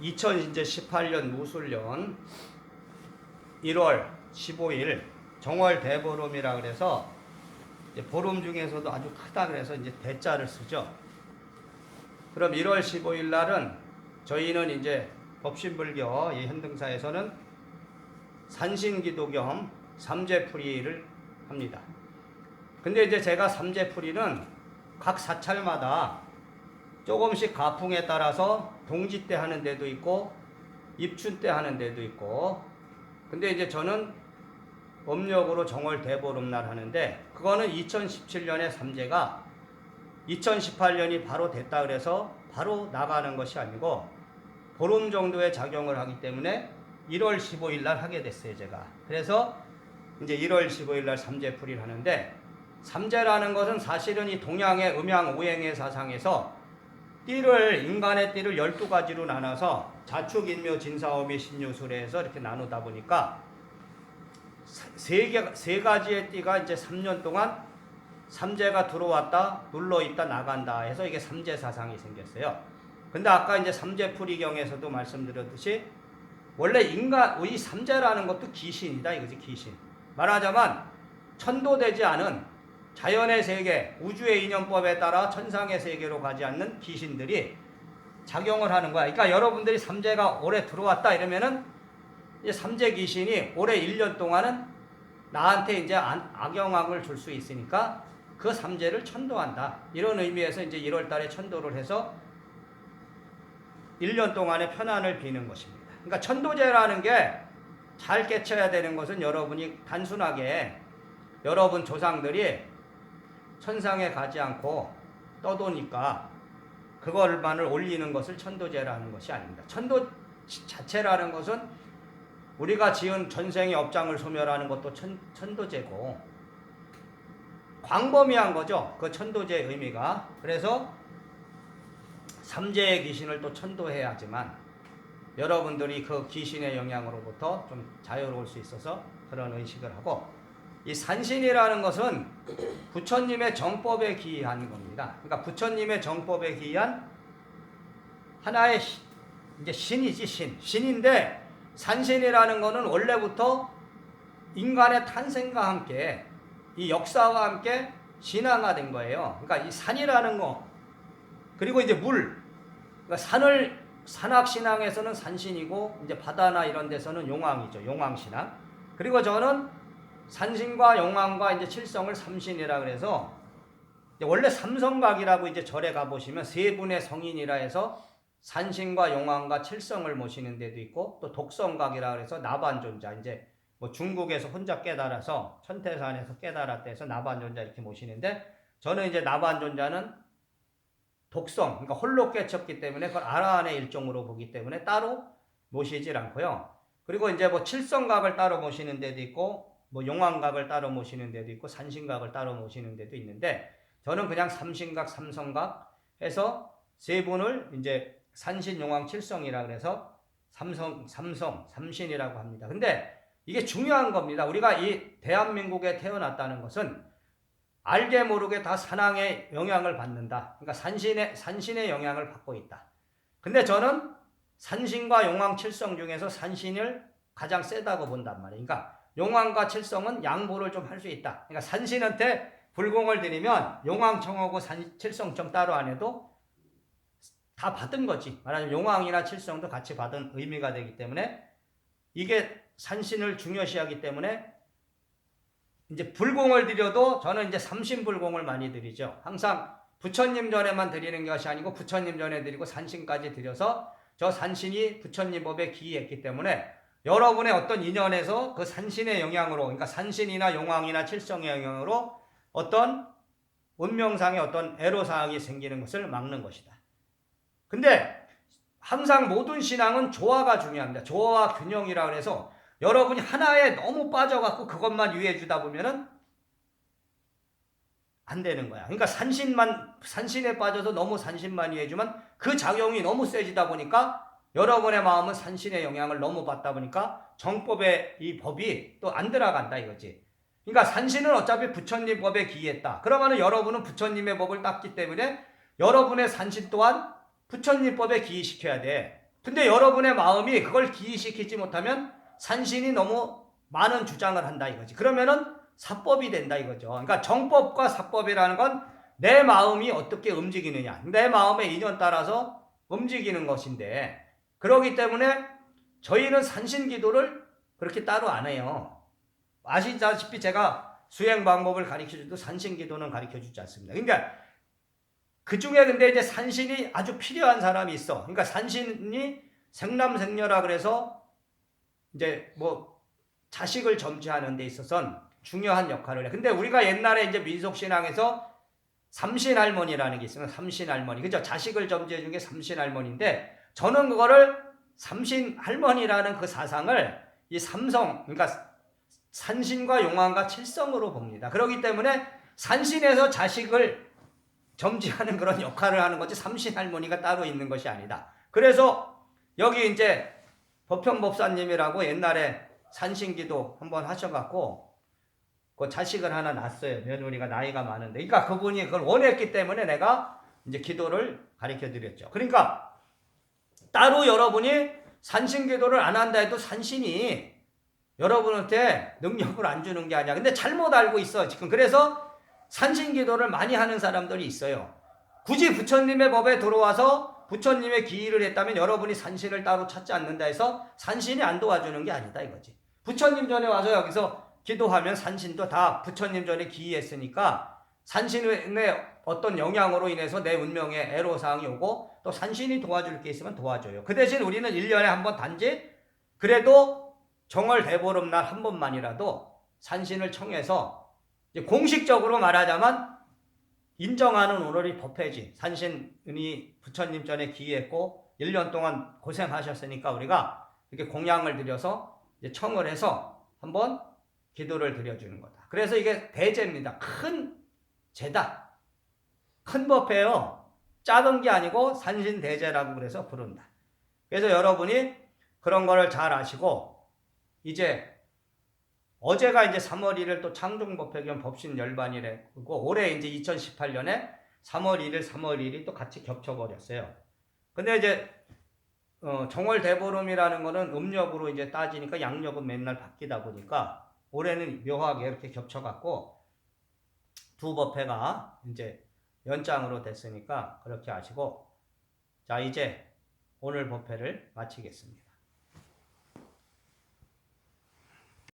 2018년 무술년 1월 15일 정월 대보름이라 그래서 보름 중에서도 아주 크다 그래서 이제 대자를 쓰죠. 그럼 1월 15일 날은 저희는 이제 법신불교 이 현등사에서는 산신기도 겸 삼재풀이를 합니다. 근데 이제 제가 삼재풀이는 각 사찰마다 조금씩 가풍에 따라서 동지 때 하는 데도 있고 입춘 때 하는 데도 있고, 근데 이제 저는 음력으로 정월 대보름날 하는데 그거는 2017년에 삼재가 2018년이 바로 됐다 그래서 바로 나가는 것이 아니고 보름 정도의 작용을 하기 때문에 1월 15일 날 하게 됐어요 제가. 그래서 이제 1월 15일 날 삼재풀이를 하는데, 삼재라는 것은 사실은 이 동양의 음양 오행의 사상에서 인간의 띠를 12가지로 나눠서 자축, 인묘, 진사오미, 신유술에서 이렇게 나누다 보니까 세 가지의 띠가 이제 3년 동안 삼재가 들어왔다 눌러있다 나간다 해서 이게 삼재 사상이 생겼어요. 근데 아까 이제 삼재풀이경에서도 말씀드렸듯이 원래 이 삼재라는 것도 귀신이다 이거지. 귀신. 말하자면 천도되지 않은 자연의 세계, 우주의 인연법에 따라 천상의 세계로 가지 않는 귀신들이 작용을 하는 거야. 그러니까 여러분들이 삼재가 올해 들어왔다 이러면은 이제 삼재 귀신이 올해 1년 동안은 나한테 이제 악영향을 줄 수 있으니까 그 삼재를 천도한다. 이런 의미에서 이제 1월 달에 천도를 해서 1년 동안의 편안을 비는 것입니다. 그러니까 천도제라는 게 잘 깨쳐야 되는 것은 여러분이 단순하게 여러분 조상들이 천상에 가지 않고 떠도니까 그걸만을 올리는 것을 천도제라는 것이 아닙니다. 천도 자체라는 것은 우리가 지은 전생의 업장을 소멸하는 것도 천도제고 광범위한 거죠. 그 천도제의 의미가. 그래서 삼재의 귀신을 또 천도해야 하지만 여러분들이 그 귀신의 영향으로부터 좀 자유로울 수 있어서 그런 의식을 하고, 이 산신이라는 것은 부처님의 정법에 기이한 겁니다. 그러니까 부처님의 정법에 기이한 하나의 이제 신이지, 신인데 산신이라는 것은 원래부터 인간의 탄생과 함께 이 역사와 함께 신앙화된 거예요. 그러니까 이 산이라는 거, 그리고 이제 물, 그러니까 산악신앙에서는 산신이고 이제 바다나 이런 데서는 용왕이죠. 용왕신앙. 그리고 저는 산신과 용왕과 이제 칠성을 삼신이라 그래서 원래 삼성각이라고 이제 절에 가보시면 세 분의 성인이라 해서 산신과 용왕과 칠성을 모시는 데도 있고, 또 독성각이라 그래서 나반존자, 이제 뭐 중국에서 혼자 깨달아서 천태산에서 깨달았다 해서 나반존자 이렇게 모시는데, 저는 이제 나반존자는 독성, 그러니까 홀로 깨쳤기 때문에 그걸 아라한의 일종으로 보기 때문에 따로 모시질 않고요. 그리고 이제 뭐 칠성각을 따로 모시는 데도 있고 뭐 용왕각을 따로 모시는 데도 있고 산신각을 따로 모시는 데도 있는데, 저는 그냥 삼신각, 삼성각 해서 세 분을 이제 산신, 용왕, 칠성이라 그래서 삼신이라고 합니다. 근데 이게 중요한 겁니다. 우리가 이 대한민국에 태어났다는 것은 알게 모르게 다 산왕의 영향을 받는다. 그러니까 산신의 영향을 받고 있다. 근데 저는 산신과 용왕, 칠성 중에서 산신을 가장 세다고 본단 말이에요. 그러니까 용왕과 칠성은 양보를 좀 할 수 있다. 그러니까 산신한테 불공을 드리면 용왕청하고 칠성청 따로 안 해도 다 받은 거지. 말하자면 용왕이나 칠성도 같이 받은 의미가 되기 때문에 이게 산신을 중요시하기 때문에 이제 불공을 드려도 저는 이제 삼신불공을 많이 드리죠. 항상 부처님 전에만 드리는 것이 아니고 부처님 전에 드리고 산신까지 드려서 저 산신이 부처님 법에 기이했기 때문에 여러분의 어떤 인연에서 그 산신의 영향으로, 그러니까 산신이나 용왕이나 칠성의 영향으로 어떤 운명상의 어떤 애로사항이 생기는 것을 막는 것이다. 근데 항상 모든 신앙은 조화가 중요합니다. 조화와 균형이라 그래서 여러분이 하나에 너무 빠져갖고 그것만 유의해 주다 보면은 안 되는 거야. 그러니까 산신에 빠져서 너무 산신만 유의해 주면 그 작용이 너무 세지다 보니까 여러분의 마음은 산신의 영향을 너무 받다 보니까 정법의 이 법이 또 안 들어간다 이거지. 그러니까 산신은 어차피 부처님 법에 기이했다. 그러면은 여러분은 부처님의 법을 땄기 때문에 여러분의 산신 또한 부처님법에 기이시켜야 돼. 근데 여러분의 마음이 그걸 기이시키지 못하면 산신이 너무 많은 주장을 한다 이거지. 그러면은 사법이 된다 이거죠. 그러니까 정법과 사법이라는 건 내 마음이 어떻게 움직이느냐, 내 마음의 인연 따라서 움직이는 것인데, 그러기 때문에 저희는 산신기도를 그렇게 따로 안 해요. 아시다시피 제가 수행 방법을 가르쳐줘도 산신기도는 가르쳐주지 않습니다. 그러니까 그 중에 근데 이제 산신이 아주 필요한 사람이 있어. 그러니까 산신이 생남생녀라 그래서 이제 뭐 자식을 점지하는 데 있어서는 중요한 역할을 해. 근데 우리가 옛날에 이제 민속신앙에서 삼신할머니라는 게 있어요. 삼신할머니. 그죠? 자식을 점지해 준 게 삼신할머니인데, 저는 그거를 삼신할머니라는 그 사상을 이 삼성, 그러니까 산신과 용왕과 칠성으로 봅니다. 그렇기 때문에 산신에서 자식을 점지하는 그런 역할을 하는 거지 삼신할머니가 따로 있는 것이 아니다. 그래서 여기 이제 법평법사님이라고 옛날에 산신기도 한번 하셔갖고 그 자식을 하나 낳았어요. 며느리가 나이가 많은데. 그러니까 그분이 그걸 원했기 때문에 내가 이제 기도를 가르쳐 드렸죠. 그러니까 따로 여러분이 산신기도를 안 한다 해도 산신이 여러분한테 능력을 안 주는 게 아니야. 근데 잘못 알고 있어, 지금. 그래서 산신기도를 많이 하는 사람들이 있어요. 굳이 부처님의 법에 들어와서 부처님의 기일을 했다면 여러분이 산신을 따로 찾지 않는다 해서 산신이 안 도와주는 게 아니다 이거지. 부처님 전에 와서 여기서 기도하면 산신도 다 부처님 전에 기이했으니까 산신의 어떤 영향으로 인해서 내 운명에 애로사항이 오고 또 산신이 도와줄 게 있으면 도와줘요. 그 대신 우리는 1년에 한 번 단지 그래도 정월 대보름날 한 번만이라도 산신을 청해서 공식적으로 말하자면 인정하는 오늘이 법회지. 산신이 부처님 전에 기이했고 1년 동안 고생하셨으니까 우리가 이렇게 공양을 드려서 청을 해서 한번 기도를 드려주는 거다. 그래서 이게 대제입니다. 큰 제다. 큰 법회요. 작은 게 아니고 산신대제라고 그래서 부른다. 그래서 여러분이 그런 거를 잘 아시고, 이제 어제가 이제 3월 1일 또 창중법회 겸 법신열반이래. 그리고 올해 이제 2018년에 3월 1일, 3월 1일이 또 같이 겹쳐버렸어요. 근데 이제 정월 대보름이라는 거는 음력으로 이제 따지니까 양력은 맨날 바뀌다 보니까 올해는 묘하게 이렇게 겹쳐갖고 두 법회가 이제 연장으로 됐으니까 그렇게 아시고, 자 이제 오늘 법회를 마치겠습니다.